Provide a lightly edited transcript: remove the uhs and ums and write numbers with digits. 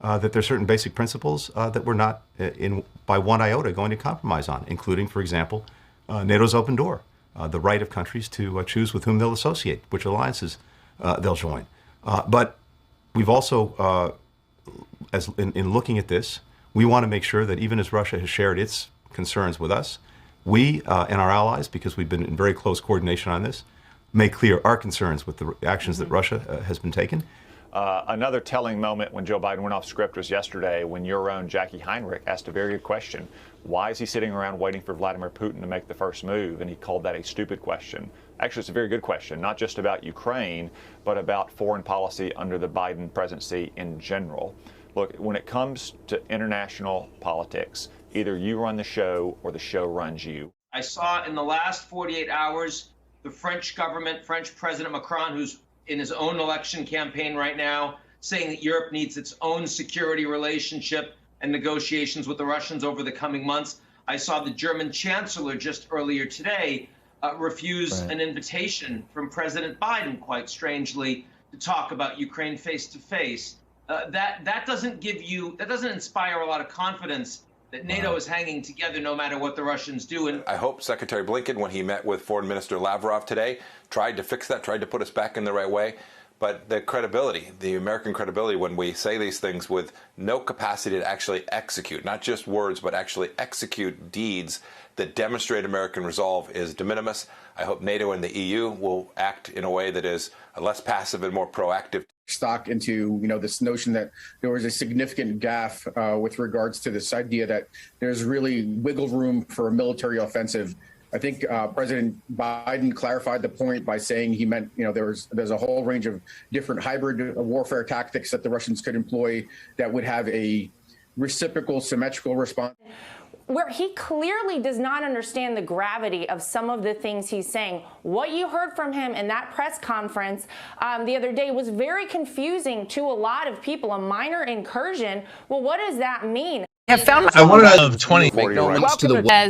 that there are certain basic principles that we're not by one iota going to compromise on, including, for example, NATO's open door, the right of countries to choose with whom they'll associate, which alliances they'll join. But we've also, in looking at this, we want to make sure that even as Russia has shared its concerns with us, we and our allies, because we've been in very close coordination on this, make clear our concerns with the actions that Russia has been taking. Another telling moment when Joe Biden went off script was yesterday when your own Jackie Heinrich asked a very good question. Why is he sitting around waiting for Vladimir Putin to make the first move? And he called that a stupid question. Actually, it's a very good question, not just about Ukraine, but about foreign policy under the Biden presidency in general. Look, when it comes to international politics, either you run the show or the show runs you. I saw in the last 48 hours, the French government, French President Macron, who's in his own election campaign right now, saying that Europe needs its own security relationship and negotiations with the Russians over the coming months. I saw the German chancellor just earlier today refuse an invitation from President Biden, quite strangely, to talk about Ukraine face to face. That doesn't inspire a lot of confidence that NATO is hanging together no matter what the Russians do. And I hope Secretary Blinken, when he met with Foreign Minister Lavrov today, tried to fix that, tried to put us back in the right way. But the credibility, the American credibility, when we say these things with no capacity to actually execute, not just words, but actually execute deeds that demonstrate American resolve, is de minimis. I hope NATO and the EU will act in a way that is less passive and more proactive. Stock into this notion that there was a significant gaffe with regards to this idea that there's really wiggle room for a military offensive. I think President Biden clarified the point by saying he meant there's a whole range of different hybrid warfare tactics that the Russians could employ that would have a reciprocal, symmetrical response. Where he clearly does not understand the gravity of some of the things he's saying. What you heard from him in that press conference the other day was very confusing to a lot of people. A minor incursion. Well, what does that mean? I have found one of 20 as